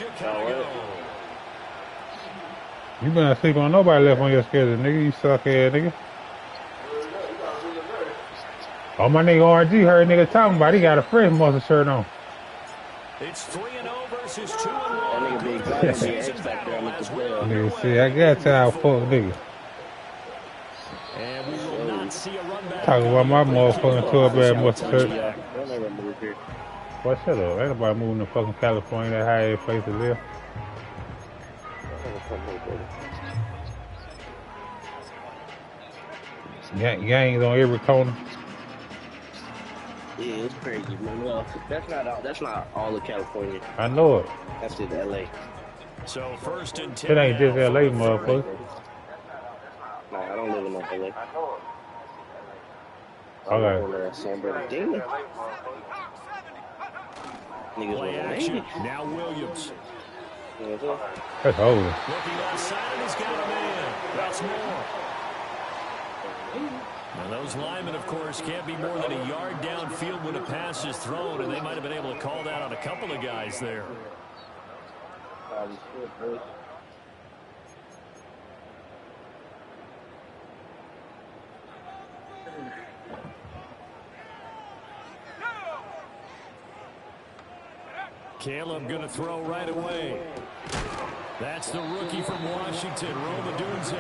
Chicago. You better sleep on nobody left on your schedule, nigga. You suck ass nigga. Oh, my nigga RG heard nigga talking about he got a fresh muscle shirt on. It's 3-0 versus 2-1. Good season battle as we're Nigga, see, I got time, fuck nigga. And we will not see a run back. Talking about my motherfucking 12-bad muscle shirt. Boy, shut up. Ain't nobody moving to fucking California that high ass place to live. Gangs on every corner. Yeah, it's crazy, man. Well, that's not all of California. I know it. That's just LA. So first and 10. It ain't just LA, motherfucker. No, I don't live in LA. I live in San Bernardino. Play action. Now Williams. That's over. Looking outside, he's got a man. That's more. Now those linemen, of course, can't be more than a yard downfield when a pass is thrown, and they might have been able to call that on a couple of guys there. Caleb going to throw right away. That's the rookie from Washington, Rome Odunze.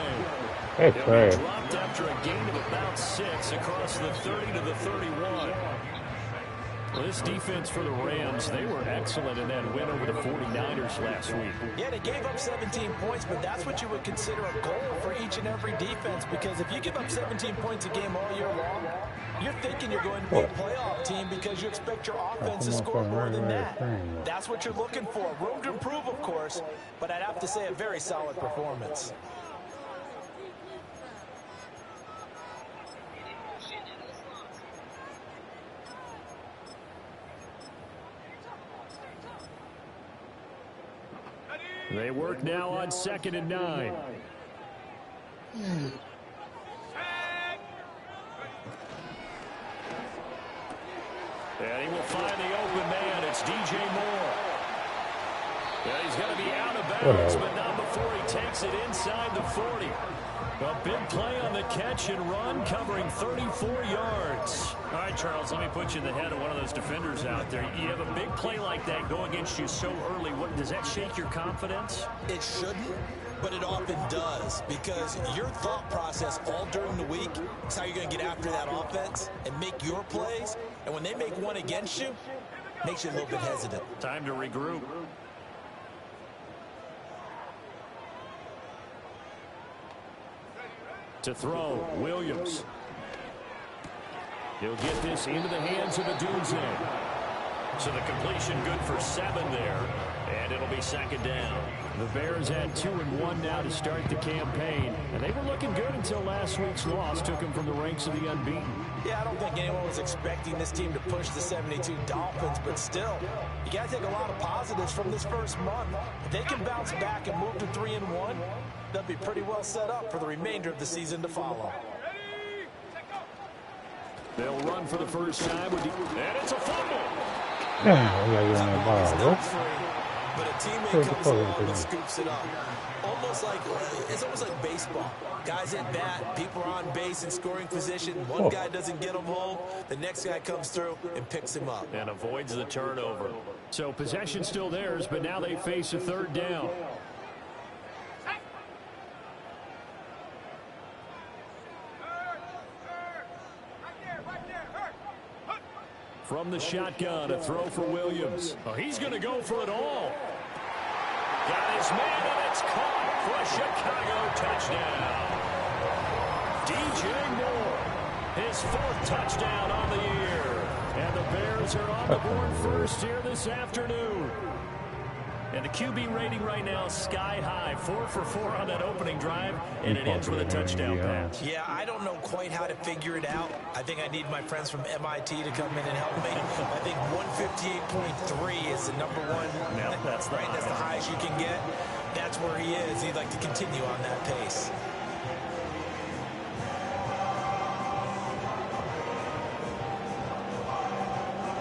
That's trash. Dropped after a gain of about 6 across the 30 to the 31. Well, this defense for the Rams, they were excellent in that win over the 49ers last week. Yeah, they gave up 17 points, but that's what you would consider a goal for each and every defense, because if you give up 17 points a game all year long, you're thinking you're going to be a playoff team because you expect your offense to score more than that. That's what you're looking for. Room to improve, of course, but I'd have to say a very solid performance. They work now on 2nd and 9. And he will find the open man. It's DJ Moore. Yeah, he's going to be out of bounds, but not before he takes it inside the 40. A big play on the catch and run, covering 34 yards. All right, Charles, let me put you in the head of one of those defenders out there. You have a big play like that go against you so early. What, does that shake your confidence? It shouldn't, but it often does, because your thought process all during the week is how you're going to get after that offense and make your plays. And when they make one against you, it makes you a little bit hesitant. Time to regroup. To throw, Williams. He'll get this into the hands of Odunze. So the completion good for 7 there. And it'll be 2nd down. The Bears had 2-1 now to start the campaign. And they were looking good until last week's loss took them from the ranks of the unbeaten. Yeah, I don't think anyone was expecting this team to push the 72 Dolphins, but still, you got to take a lot of positives from this first month. If they can bounce back and move to 3-1, they'll be pretty well set up for the remainder of the season to follow. They'll run for the first time, and it's a fumble. Damn, we gotta get on that ball, bro. But a teammate comes along and scoops it up. It's almost like baseball. Guys at bat, people are on base in scoring position. One guy doesn't get him home. The next guy comes through and picks him up. And avoids the turnover. So possession still theirs, but now they face a 3rd down. From the shotgun, a throw for Williams. Oh, he's going to go for it all. Got his man, and it's caught for a Chicago touchdown. DJ Moore, his 4th touchdown on the year. And the Bears are on the board first here this afternoon. And the QB rating right now is sky high. 4 for 4 on that opening drive, and it ends with a touchdown pass. Yeah, I don't know quite how to figure it out. I think I need my friends from MIT to come in and help me. I think 158.3 is the number one. No, that's the That's the highest you can get. That's where he is. He'd like to continue on that pace.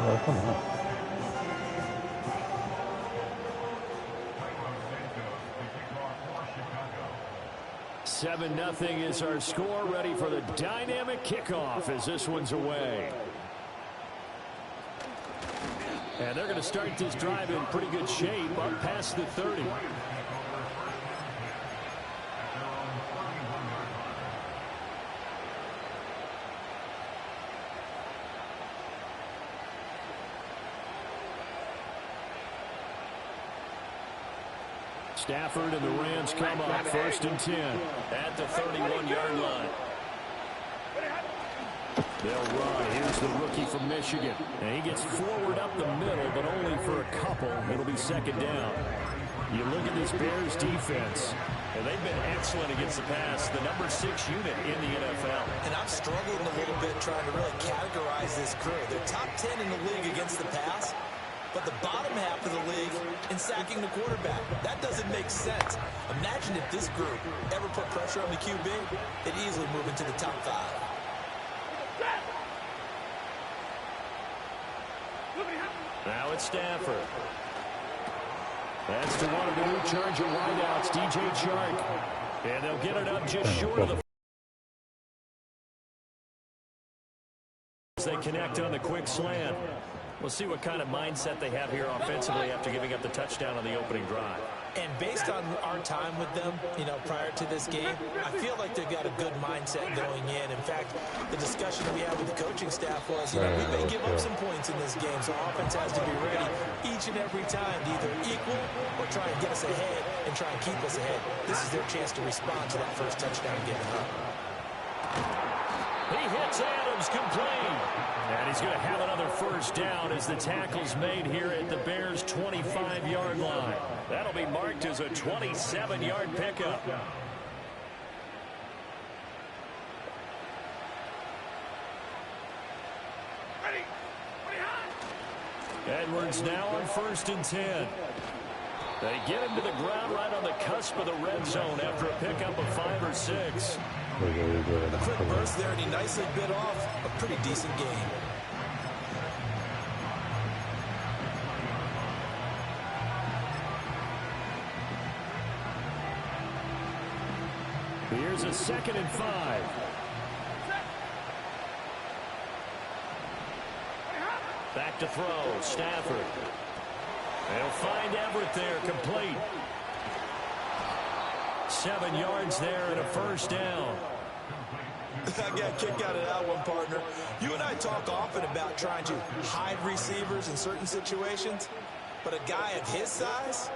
Oh, come on. 7-0 is our score. Ready for the dynamic kickoff as this one's away. And they're going to start this drive in pretty good shape up past the 30. Stafford and the Rams come up 1st and 10 at the 31-yard line. They'll run. Here's the rookie from Michigan. And he gets forward up the middle, but only for a couple. It'll be 2nd down. You look at this Bears defense, and they've been excellent against the pass, the number 6 unit in the NFL. And I'm struggling a little bit trying to really categorize this crew. They're top 10 in the league against the pass, but the bottom half of the league in sacking the quarterback. That doesn't make sense. Imagine if this group ever put pressure on the QB, they'd easily move into the top 5. Now it's Stafford. That's to one of the new Charger wideouts, DJ Chark. And they'll get it up just short of the... As they connect on the quick slant. We'll see what kind of mindset they have here offensively after giving up the touchdown on the opening drive. And based on our time with them, prior to this game, I feel like they've got a good mindset going in. In fact, the discussion we had with the coaching staff was, we may give up some points in this game, so offense has to be ready each and every time to either equal or try and get us ahead and try and keep us ahead. This is their chance to respond to that first touchdown and get it up. He hits Adams complete. And he's going to have another first down as the tackle's made here at the Bears' 25-yard line. That'll be marked as a 27-yard pickup. Edwards now on 1st and 10. They get him to the ground right on the cusp of the red zone after a pickup of 5 or 6. A quick burst there, and he nicely bit off a pretty decent gain. Here's a 2nd and 5. Back to throw, Stafford. They'll find Everett there, complete. 7 yards there and a first down. I got a kick out of that one, partner. You and I talk often about trying to hide receivers in certain situations, but a guy of his size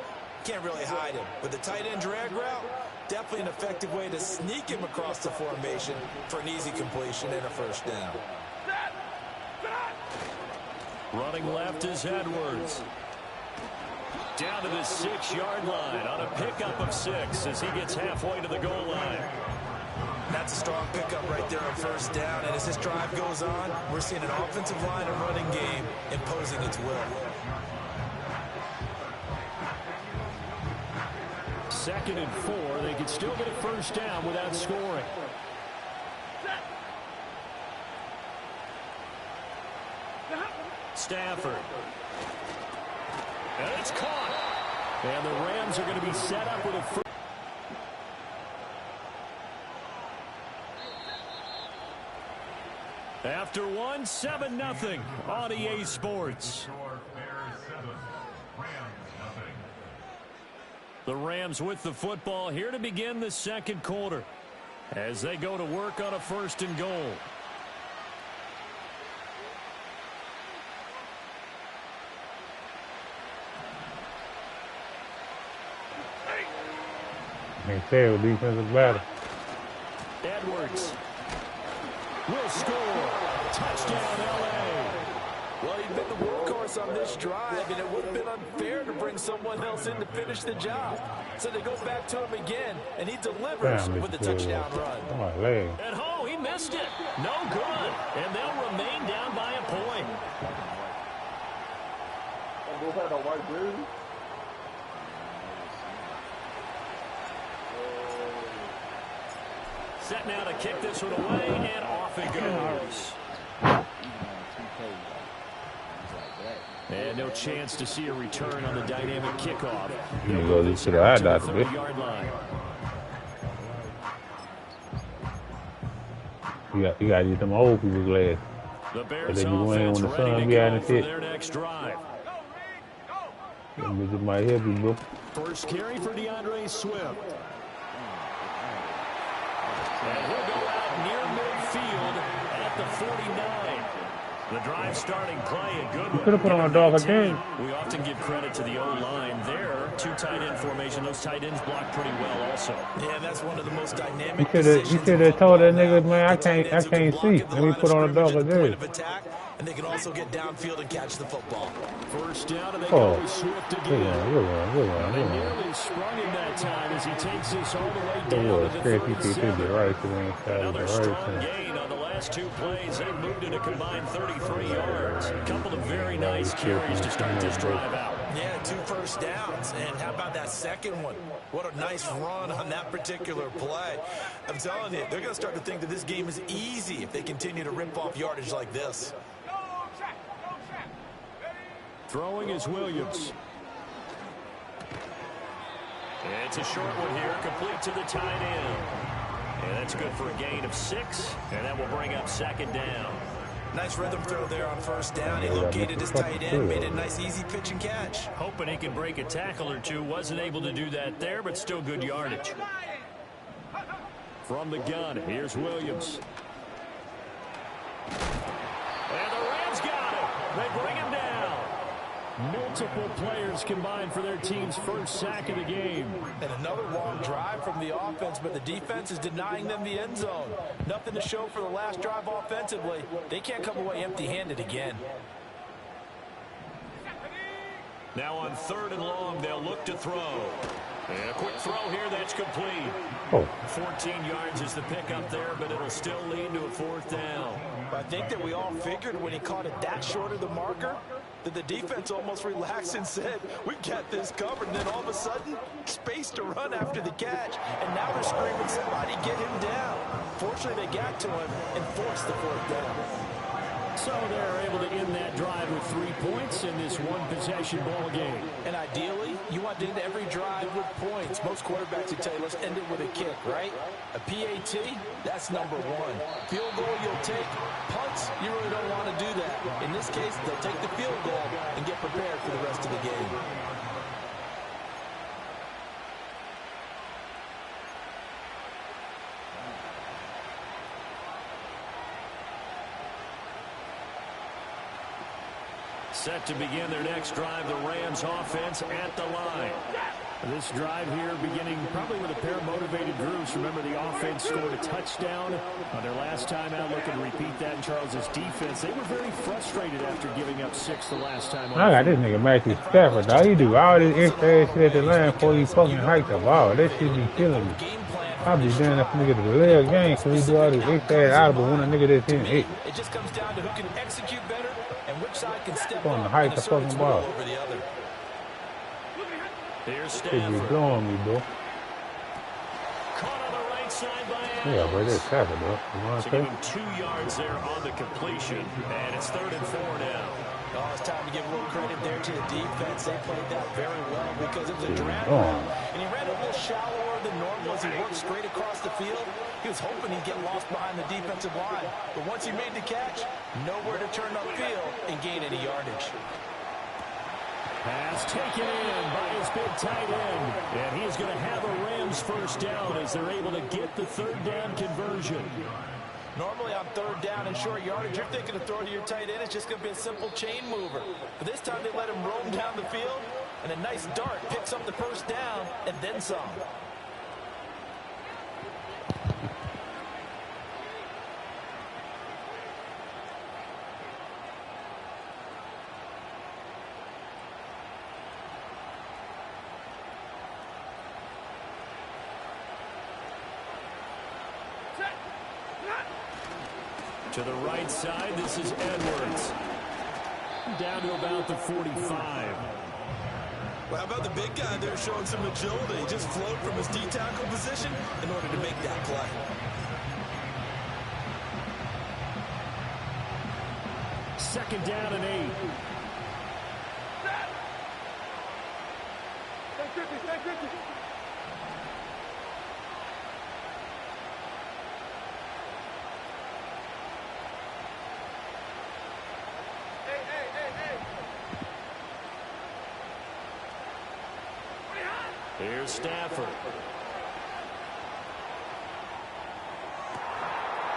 can't really hide him. With the tight end drag route, definitely an effective way to sneak him across the formation for an easy completion and a first down. Running left is Edwards. Down to the 6-yard line on a pickup of 6 as he gets halfway to the goal line. That's a strong pickup right there on first down, and as this drive goes on, we're seeing an offensive line and running game imposing its will. 2nd and 4. They could still get a first down without scoring. Stafford. And it's caught. And the Rams are going to be set up with a first. After 1, 7-0 on EA Sports. The Rams with the football here to begin the 2nd quarter as they go to work on a 1st and goal. They say with defensive battle. Edwards will score. Touchdown, L.A. Well, he'd been the workhorse on this drive, and it would have been unfair to bring someone else in to finish the job. So they go back to him again, and he delivers with a touchdown run. At home, he missed it. No good. And they'll remain down by a point. Set now to kick this one away, and off it goes. And no chance to see a return on the dynamic kickoff. You go to the eye doctor. 30-yard line. You got to use them old people glasses. The But Bears then you win offense when the ready sun to be out go and for shit. their next drive. Them bitches might help you, bro. First carry for DeAndre Swift. And he'll go out near midfield at the 49. The drive starting play, a good one. Could have put on a dog again. We often give credit to the O-line there. Two tight end formation. Those tight ends block pretty well also. Yeah, that's one of the most dynamic You should have told that nigga, man, I can't see. Let me put on a dog again. And they can also get downfield and catch the football. First down, and they go with Swift again. Good one. They nearly sprung him that time as he takes this all the way down to the 37. Right to the inside. Another strong gain on the last two plays. They moved it a combined 33 yards. A couple of very nice carries to start this drive out. Yeah, 2 first downs. And how about that second one? What a nice run on that particular play. I'm telling you, they're going to start to think that this game is easy if they continue to rip off yardage like this. Throwing is Williams. It's a short one here, complete to the tight end. And that's good for a gain of 6, and that will bring up second down. Nice rhythm throw there on first down. He located his tight end, made it a nice easy pitch and catch. Hoping he can break a tackle or two. Wasn't able to do that there, but still good yardage. From the gun, here's Williams. And the Rams got it. They bring him down. Multiple players combined for their team's first sack of the game. And another long drive from the offense, but the defense is denying them the end zone. Nothing to show for the last drive offensively. They can't come away empty-handed again. Now on 3rd and long, they'll look to throw. And a quick throw here, that's complete. 14 yards is the pickup there, but it'll still lead to a 4th down. I think that we all figured when he caught it that short of the marker that the defense almost relaxed and said, we've got this covered. And then all of a sudden, space to run after the catch. And now they're screaming, somebody get him down. Fortunately, they got to him and forced the 4th down. So they're able to end that drive with 3 points in this one-possession ball game. And ideally, you want to end every drive with points. Most quarterbacks would tell you, let's end it with a kick, right? A PAT, that's number 1. Field goal you'll take. Punts, you really don't want to do that. In this case, they'll take the field goal and get prepared for the rest of the game. Set to begin their next drive, the Rams offense at the line. This drive here beginning probably with a pair of motivated groups. Remember, the offense scored a touchdown on their last time out. Looking to repeat that in Charles's defense. They were very frustrated after giving up 6 the last time. I got this nigga Matthew Stafford. All he do all this extra ass shit at the line before he fucking hiked the ball. That shit be killing me. I'll be doing that for nigga to delay a game so he do all this extra ass out, but when a nigga that's in it. It just comes down to who can execute better and which side can step On the up height and the assert fucking its ball. will over the other. Here's Shit be Stafford. blowing me, bro. Caught on the right side by Adams. Yeah, bro, that's Stafford, bro. You know what So I'm giving 2 yards there on the completion. And it's 3rd and 4 now. Oh, it's time to give a little credit there to the defense. They played that very well because it was a drag Oh. route. And he ran a little shallower than normal as he worked straight across the field. He was hoping he'd get lost behind the defensive line. But once he made the catch, nowhere to turn upfield and gain any yardage. Pass taken in by his big tight end. And he's going to have a Rams first down as they're able to get the 3rd down conversion. Normally on 3rd down and short yardage, you're thinking of throwing to your tight end. It's just going to be a simple chain mover. But this time they let him roam down the field, and a nice dart picks up the first down and then some. To the right side, this is Edwards. Down to about the 45. Well, how about the big guy there showing some agility? He just float from his D-tackle position in order to make that play. Second down and 8. Here's Stafford.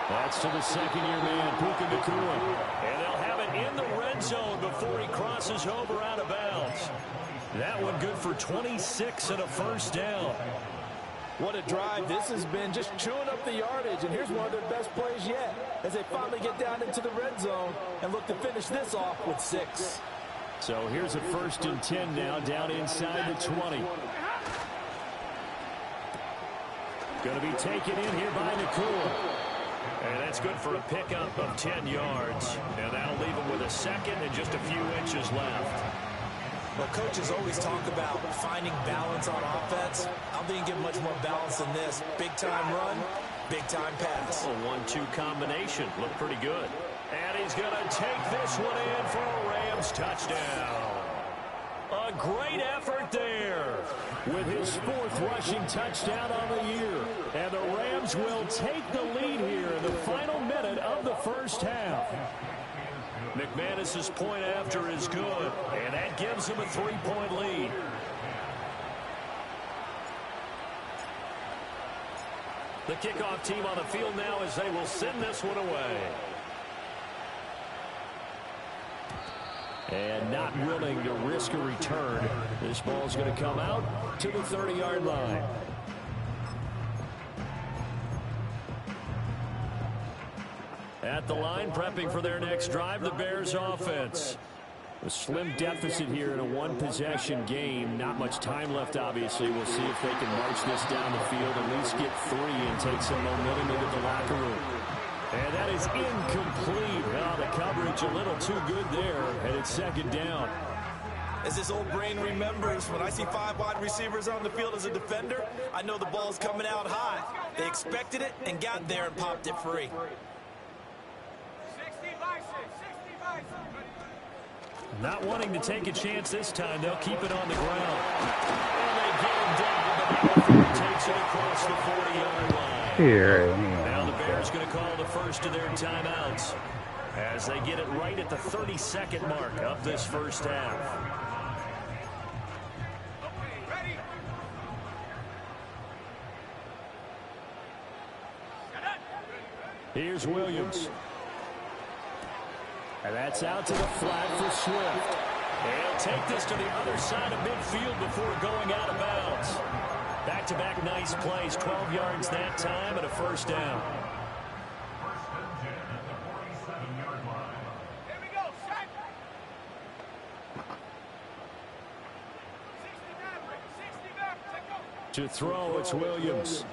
That's to the second-year man, Puka Nacua. And they'll have it in the red zone before he crosses over out of bounds. That one good for 26 and a first down. What a drive this has been, just chewing up the yardage. And here's one of their best plays yet as they finally get down into the red zone and look to finish this off with 6. So here's a 1st and 10 now, down inside the 20. Going to be taken in here by Nacua. And that's good for a pickup of 10 yards. And that'll leave him with a second and just a few inches left. Well, coaches always talk about finding balance on offense. I don't think you get much more balance than this. Big-time run, big-time pass. A 1-2 combination. Looked pretty good. And he's going to take this one in for a Rams touchdown. A great effort there with his 4th rushing touchdown on the year. And the Rams will take the lead here in the final minute of the first half. McManus's point after is good, and that gives him a 3-point lead. The kickoff team on the field now as they will send this one away. And not willing to risk a return. This ball's going to come out to the 30-yard line. At the line, prepping for their next drive, the Bears offense. A slim deficit here in a one-possession game. Not much time left, obviously. We'll see if they can march this down the field, at least get 3 and take some momentum into the locker room. And that is incomplete. Oh, the coverage a little too good there, and it's 2nd down. As this old brain remembers, when I see 5 wide receivers on the field as a defender, I know the ball's coming out high. They expected it and got there and popped it free. Not wanting to take a chance this time, they'll keep it on the ground. And they get him down, but the takes it across the 40-yard line. Here, now the Bears going to call the first of their timeouts as they get it right at the 32nd mark of this first half. Here's Williams. And that's out to the flat for Swift. They'll take this to the other side of midfield before going out of bounds. Back-to-back nice plays, 12 yards that time and a first down. To throw, it's Williams.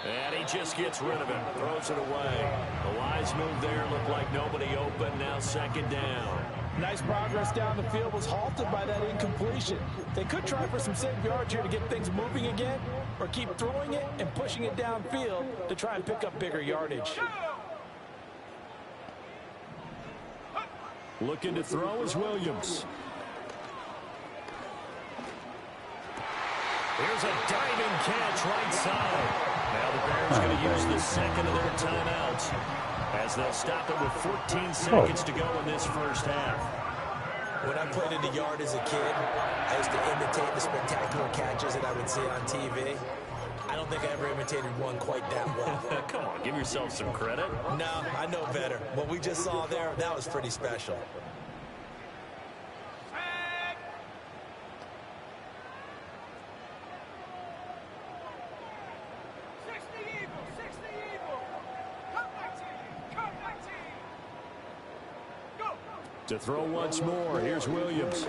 And he just gets rid of it, throws it away. A wise move there, looked like nobody open, now 2nd down. Nice progress down the field, was halted by that incompletion. They could try for some safe yards here to get things moving again, or keep throwing it and pushing it downfield to try and pick up bigger yardage. Looking to throw is Williams. Here's a diving catch right side. Now the Bears going to use the second of their timeouts as they'll stop it with 14 seconds to go in this first half. When I played in the yard as a kid, I used to imitate the spectacular catches that I would see on TV. I don't think I ever imitated one quite that well. Come on, give yourself some credit. No, I know better. What we just saw there, that was pretty special. To throw once more, here's Williams.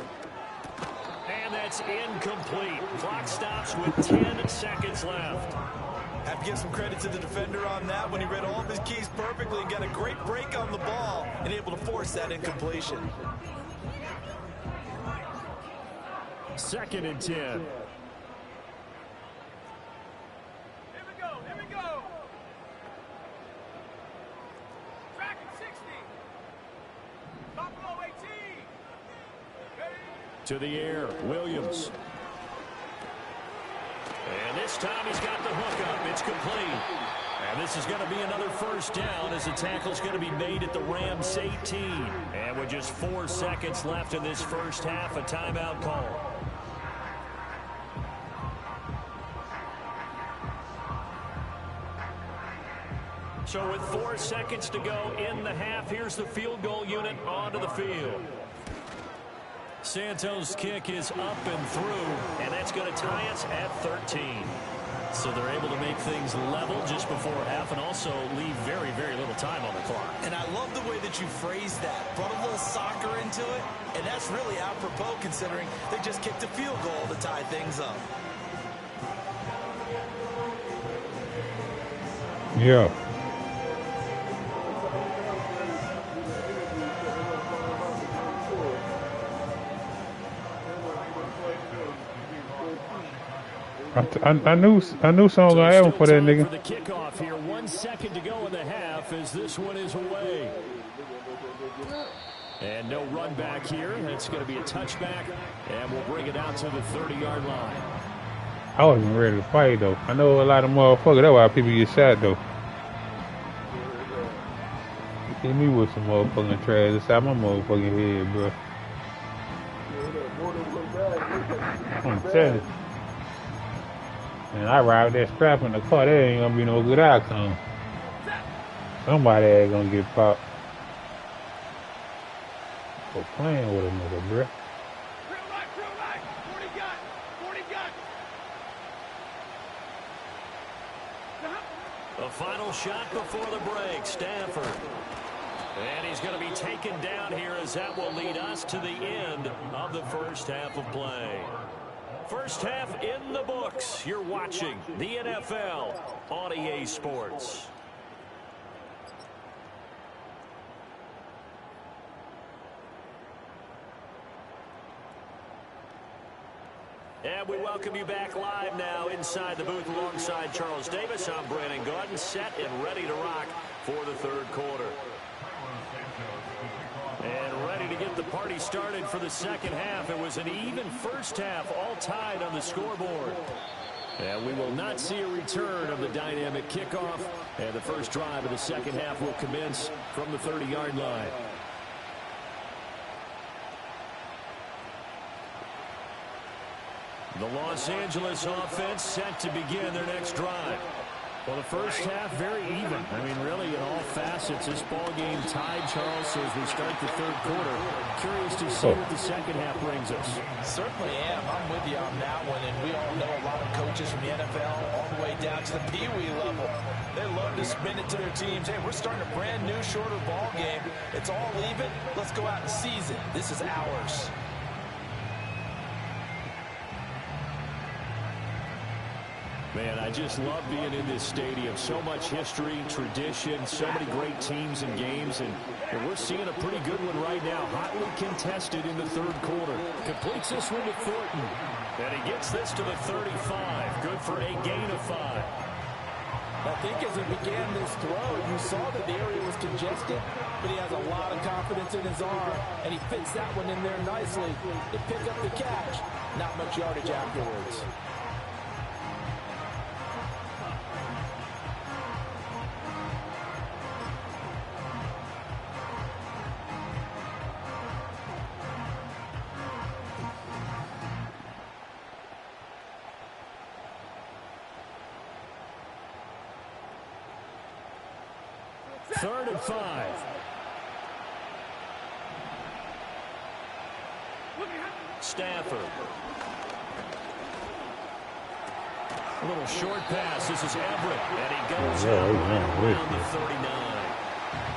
And that's incomplete. Clock stops with 10 seconds left. Have to give some credit to the defender on that when he read all of his keys perfectly and got a great break on the ball and able to force that incompletion. 2nd and 10. Here we go. Track at 60. Buffalo 18. To the air, Williams. And this time he's got the hook up. It's complete. And this is going to be another first down as the tackle's going to be made at the Rams 18. And with just 4 seconds left in this first half, a timeout call. So with 4 seconds to go in the half, here's the field goal unit onto the field. Santos' kick is up and through, and that's going to tie us at 13. So they're able to make things level just before half and also leave very, very little time on the clock. And I love the way that you phrased that. Brought a little soccer into it, and that's really apropos considering they just kicked a field goal to tie things up. Yeah. I knew someone was gonna have him for that nigga. For the kickoff here, 1 second to go in the half as this one is away. And no run back here. It's going to be a touchback, and we'll bring it out to the 30-yard line. I wasn't ready to fight though. I know a lot of motherfuckers. That's why people get shot though. Hit me with some motherfucking trash inside my motherfucking head, bro. I'm telling you. And I ride that strap in the car, that ain't gonna be no good outcome. Somebody ain't gonna get popped for playing with a nigga, bruh. Real life, 40 gun, 40 gun. The final shot before the break, Stafford. And he's going to be taken down here as that will lead us to the end of the first half of play. First half in the books. You're watching the NFL on EA Sports. And we welcome you back live now inside the booth alongside Charles Davis. I'm Brandon Gaudin, set and ready to rock for the third quarter. And ready to get the party started for the second half. It was an even first half, all tied on the scoreboard. And we will not see a return of the dynamic kickoff. And the first drive of the second half will commence from the 30-yard line. The Los Angeles offense set to begin their next drive. Well, the first half, very even. I mean, really, in all facets, this ball game tied, Charles, so as we start the third quarter. Curious to see what the second half brings us. Certainly am. I'm with you on that one, and we all know a lot of coaches from the NFL all the way down to the Pee-wee level. They love to spin it to their teams. Hey, we're starting a brand new, shorter ball game. It's all even. Let's go out and seize it. This is ours. Man, I just love being in this stadium. So much history, tradition, so many great teams and games, and we're seeing a pretty good one right now. Hotly contested in the third quarter. Completes this one to Thornton. And he gets this to the 35. Good for a gain of 5. I think as he began this throw, you saw that the area was congested, but he has a lot of confidence in his arm, and he fits that one in there nicely to pick up the catch. Not much yardage afterwards. Third and 5. Stafford. A little short pass. This is Everett. And he goes around the 39.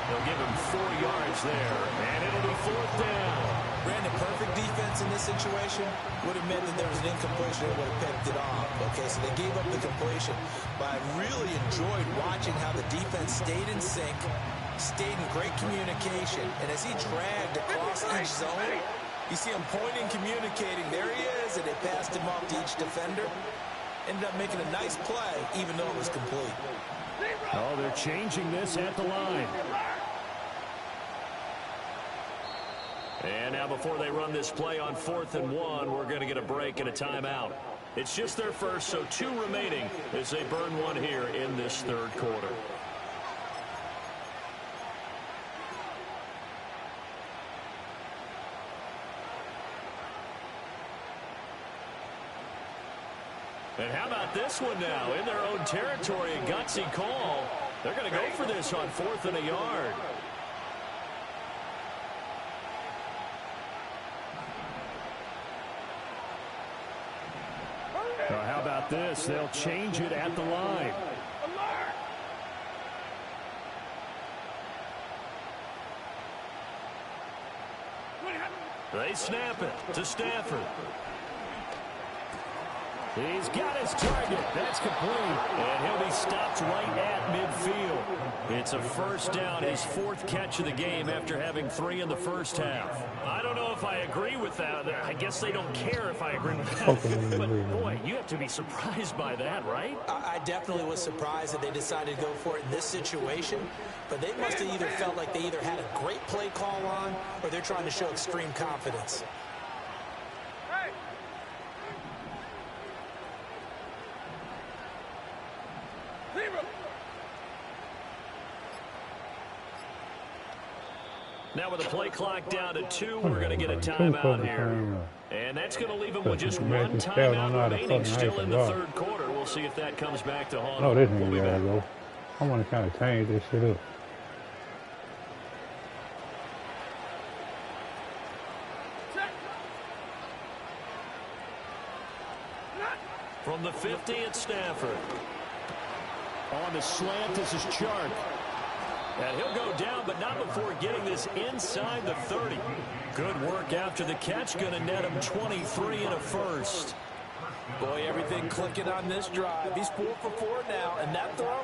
They'll give him 4 yards there. And it'll be fourth down. Brandon, perfect defense in this situation would have meant that there was an incompletion. They would have picked it off. Okay, so they gave up the completion. But I really enjoyed watching how the defense stayed in sync, stayed in great communication. And as he dragged across each zone, you see him pointing, communicating. There he is, and they passed him off to each defender. Ended up making a nice play, even though it was complete. Oh, they're changing this at the line. And now before they run this play on 4th and 1, we're going to get a break and a timeout. It's just their first, so 2 remaining as they burn one here in this third quarter. And how about this one now? In their own territory, a gutsy call. They're going to go for this on 4th and a yard. How about this? They'll change it at the line. They snap it to Stafford. He's got his target. That's complete. And he'll be stopped right at midfield. It's a first down, his 4th catch of the game after having 3 in the first half. I don't know if I agree with that. I guess they don't care if I agree with that. But, boy, you have to be surprised by that, right? I definitely was surprised that they decided to go for it in this situation. But they must have either felt like they either had a great play call on or they're trying to show extreme confidence. Now with the play clock down to 2, we're going to get a timeout here. And that's going to leave them with just 1 timeout remaining still in the third quarter. We'll see if that comes back to haunt them. Oh, this nigga gotta go. I want to kind of change this shit up. From the 50, it's Stafford. On the slant, this is Chark. And he'll go down, but not before getting this inside the 30. Good work after the catch. Going to net him 23 and a first. Boy, everything clicking on this drive. He's 4 for 4 now, and that throw,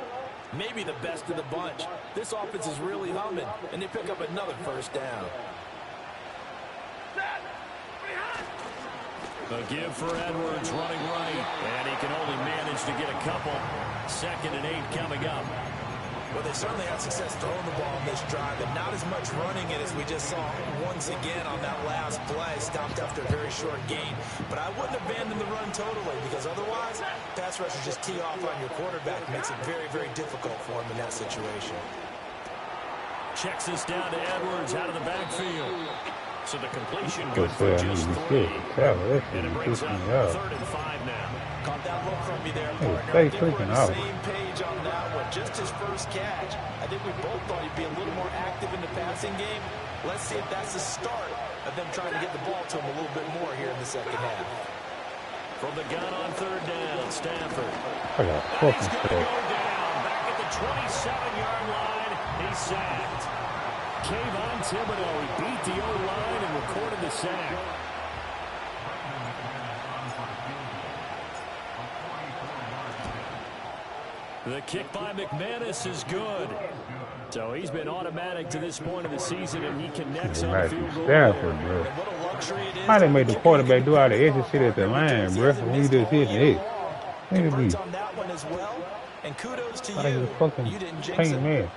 maybe the best of the bunch. This offense is really humming, and they pick up another first down. A give for Edwards running right, and he can only manage to get a couple. 2nd and 8 coming up. Well, they certainly had success throwing the ball in this drive, but not as much running it as we just saw once again on that last play. Stopped after a very short gain. But I wouldn't abandon the run totally, because otherwise, pass rushers just tee off on your quarterback. Makes it very, very difficult for him in that situation. Checks this down to Edwards out of the backfield. So the completion good for just 3. And it brings up 3rd and 5 now. Caught that look from me there, partner. Stay I think we're on clicking the out. same page on that one. Just his first catch. I think we both thought he'd be a little more active in the passing game. Let's see if that's the start of them trying to get the ball to him a little bit more here in the second half. From the gun on 3rd down, Stafford. I got fucking He's going to go down. Back at the 27-yard line. He's sacked. Kayvon Thibodeau, he beat the O-line and recorded the sack. The kick by McManus is good. So he's been automatic to this point of the season, and he connects on the field goal. Stafford, bro. What a luxury it is. How they made the quarterback do all the extra shit at the line, bro? When you just hit it. Nigga Converts be on that one as well. And kudos to like a you. fucking You didn't jinx paint it. man.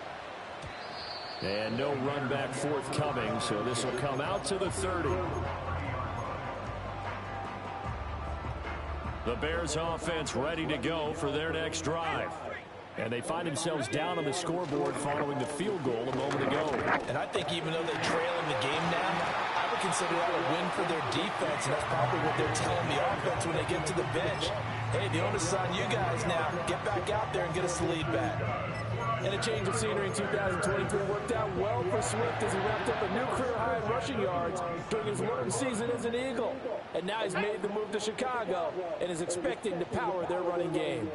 And no run back forthcoming, so this will come out to the 30. The Bears offense ready to go for their next drive. And they find themselves down on the scoreboard following the field goal a moment ago. And I think even though they trail in the game now, I would consider that a win for their defense, and that's probably what they're telling the offense when they get to the bench. Hey, the onus is on you guys now. Get back out there and get us the lead back. And a change of scenery in 2023 worked out well for Swift as he wrapped up a new career high in rushing yards during his lone season as an Eagle. And now he's made the move to Chicago and is expecting to power their running game.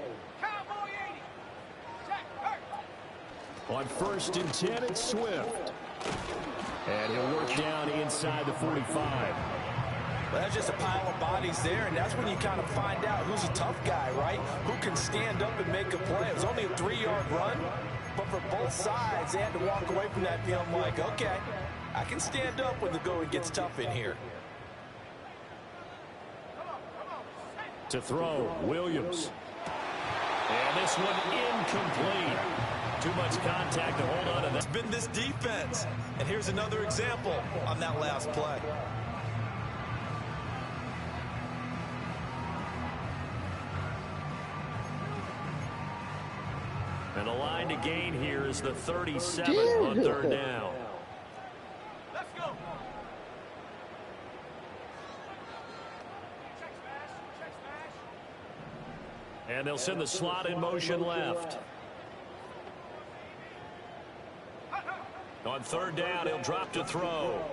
On 1st and 10, it's Swift. And he'll work down inside the 45. Well, that's just a pile of bodies there, and that's when you kind of find out who's a tough guy, right? Who can stand up and make a play. It was only a 3-yard run, but for both sides, they had to walk away from that feeling like, okay, I can stand up when the going gets tough in here. To throw, Williams. And this one incomplete. Too much contact to hold on to that. It's been this defense, and here's another example on that last play. And the line to gain here is the 37 on third down. Let's go. Check smash. And they'll send the slot in motion left. On third down, he'll drop to throw.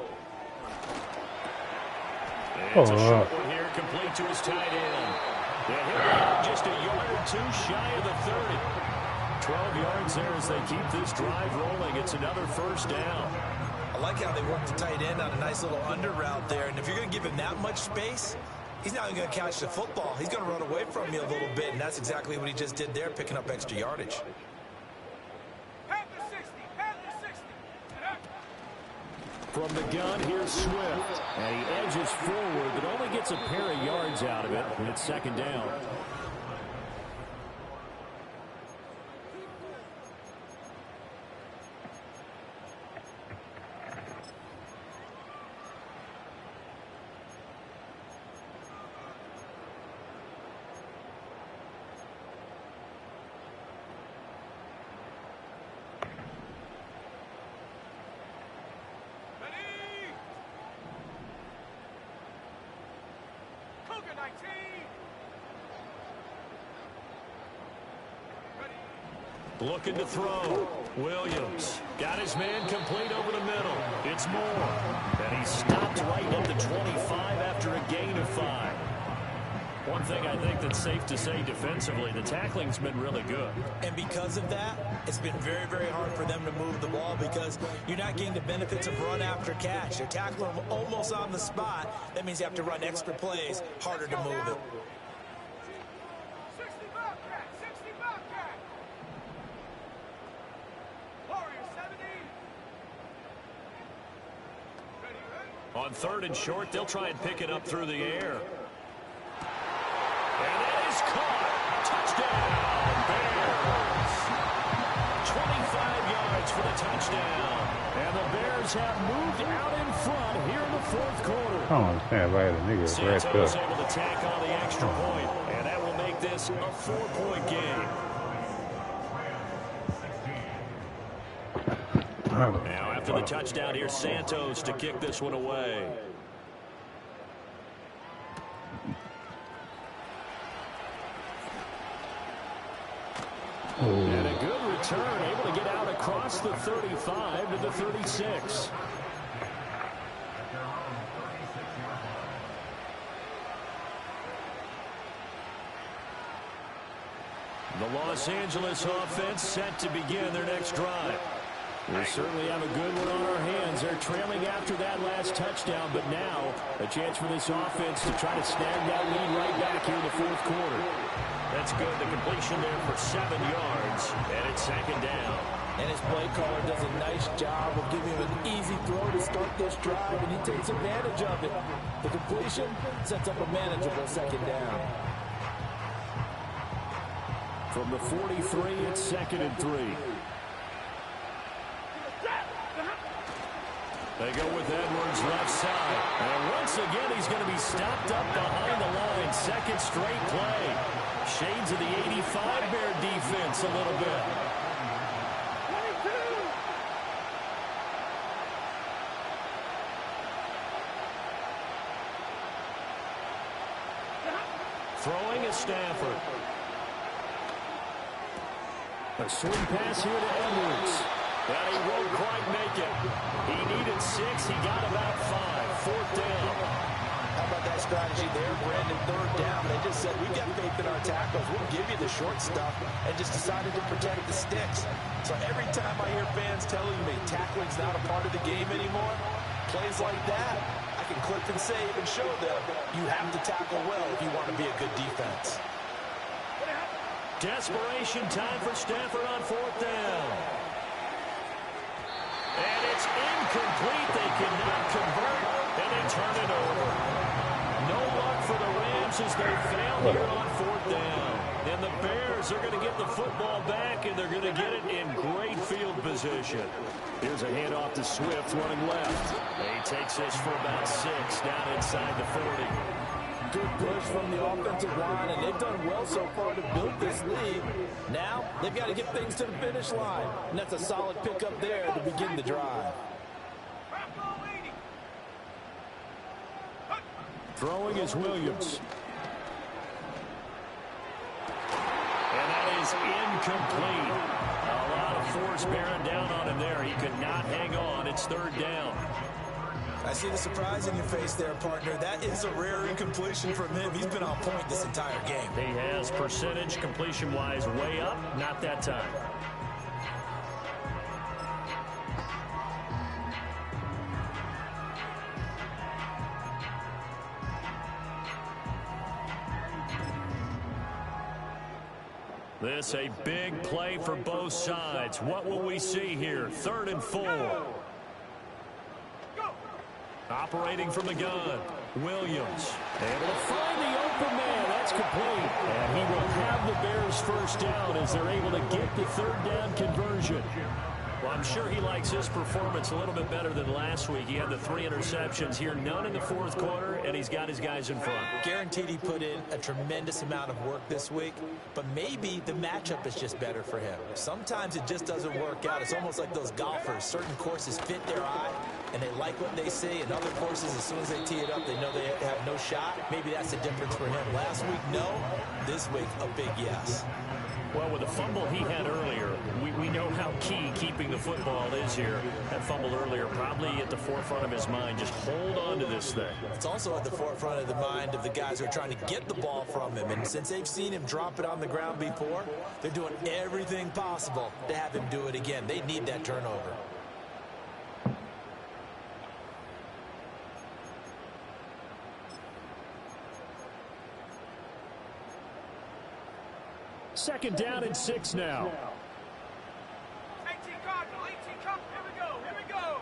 It's a short one here, complete to his tight end. And he'll just a yard or two shy of the 30. 12 yards there as they keep this drive rolling. It's another first down. I like how they work the tight end on a nice little under route there. And if you're going to give him that much space, he's not even going to catch the football. He's going to run away from you a little bit, and that's exactly what he just did there, picking up extra yardage. From the gun, here's Swift. And he edges forward, but only gets a pair of yards out of it. And it's second down. Looking to throw. Williams got his man complete over the middle. It's Moore. And he stopped right at the 25 after a gain of 5. One thing I think that's safe to say defensively, the tackling's been really good. And because of that, it's been very, very hard for them to move the ball because you're not getting the benefits of run after catch. You're tackling them almost on the spot. That means you have to run extra plays, harder to move it. On third and short, they'll try and pick it up through the air. And that is caught. Touchdown, Bears. 25 yards for the touchdown. And the Bears have moved out in front here in the fourth quarter. I don't understand why the nigga Santos wrapped was up. able to tack on the extra point, and that will make this a 4-point game. Now, after the touchdown, here's Santos to kick this one away. And a good return, able to get out across the 35 to the 36. The Los Angeles offense set to begin their next drive. We certainly have a good one on our hands. They're trailing after that last touchdown, but now a chance for this offense to try to snag that lead right back here in the fourth quarter. That's good. The completion there for 7 yards, and it's second down. And his play caller does a nice job of giving him an easy throw to start this drive, and he takes advantage of it. The completion sets up a manageable second down. From the 43, it's second and 3. They go with Edwards left side. And once again, he's going to be stopped up behind the line. Second straight play. Shades of the 85 Bear defense a little bit. Throwing is Stafford. A swing pass here to Edwards. And he won't quite make it. He needed 6. He got about 5. Fourth down. How about that strategy there, Brandon? Third down. They just said, we got faith in our tackles. We'll give you the short stuff, and just decided to protect the sticks. So every time I hear fans telling me tackling's not a part of the game anymore, plays like that, I can click and save and show them you have to tackle well if you want to be a good defense. Desperation time for Stafford on fourth down. And it's incomplete. They cannot convert, and they turn it over. No luck for the Rams as they fail here on fourth down. And the Bears are going to get the football back, and they're going to get it in great field position. Here's a handoff to Swift running left. He takes this for about 6 down inside the 40. good push from the offensive line, and they've done well so far to build this lead. Now, they've got to get things to the finish line, and that's a solid pickup there to begin the drive. Throwing is Williams. And that is incomplete. A lot of force bearing down on him there. He could not hang on. It's third down. I see the surprise in your face there, partner. That is a rare incompletion from him. He's been on point this entire game. He has percentage completion-wise way up. Not that time. This a big play for both sides. What will we see here? 3rd and 4. Operating from the gun, Williams. Able to find the open man. That's complete. And he will have the Bears first down as they're able to get the 3rd down conversion. Well, I'm sure he likes his performance a little bit better than last week. He had the 3 interceptions here, none in the 4th quarter, and he's got his guys in front. Guaranteed he put in a tremendous amount of work this week, but maybe the matchup is just better for him. Sometimes it just doesn't work out. It's almost like those golfers. Certain courses fit their eye, and they like what they see, and other courses, as soon as they tee it up, they know they have no shot. Maybe that's the difference for him. Last week, no. This week, a big yes. Well, with the fumble he had earlier, we know how key keeping the football is here. That fumble earlier probably at the forefront of his mind. Just hold on to this thing. It's also at the forefront of the mind of the guys who are trying to get the ball from him. And since they've seen him drop it on the ground before, they're doing everything possible to have him do it again. They need that turnover. Second down and 6 now. 18 Cardinal, 18 come. Here we go.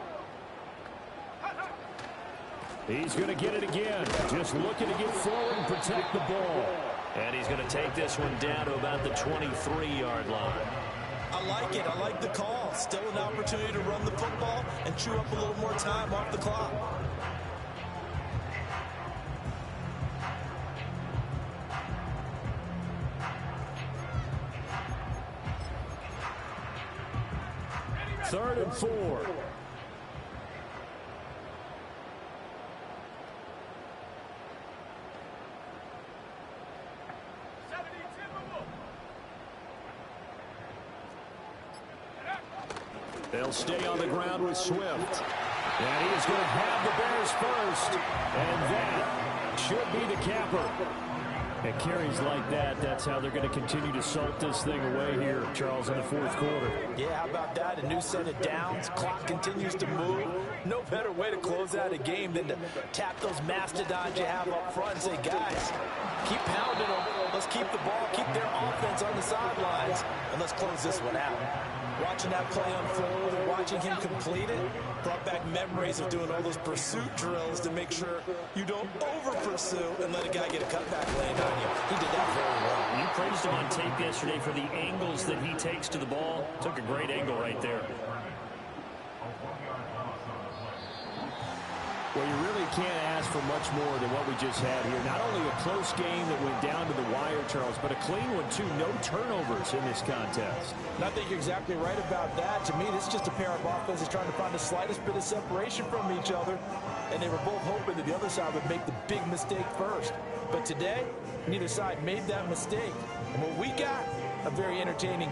He's going to get it again. Just looking to get forward and protect the ball. And he's going to take this one down to about the 23-yard line. I like it. I like the call. Still an opportunity to run the football and chew up a little more time off the clock. Third and 4. They'll stay on the ground with Swift. And he is going to have the Bears first. And that should be the capper. And carries like that, that's how they're going to continue to salt this thing away here, Charles, in the 4th quarter. Yeah, how about that? A new set of downs. Clock continues to move. No better way to close out a game than to tap those mastodons you have up front and say, guys, keep pounding them. Let's keep the ball, keep their offense on the sidelines, and let's close this one out. Watching that play unfold and watching him complete it brought back memories of doing all those pursuit drills to make sure you don't over-pursue and let a guy get a cutback land on you. He did that very well. You praised him on tape yesterday for the angles that he takes to the ball. Took a great angle right there. Well, you really can't ask for much more than what we just had here. Not only a close game that went down to the wire, Charles, but a clean one, too. No turnovers in this contest. And I think you're exactly right about that. To me, this is just a pair of offenses trying to find the slightest bit of separation from each other. And they were both hoping that the other side would make the big mistake first. But today, neither side made that mistake. And what we got, a very entertaining game.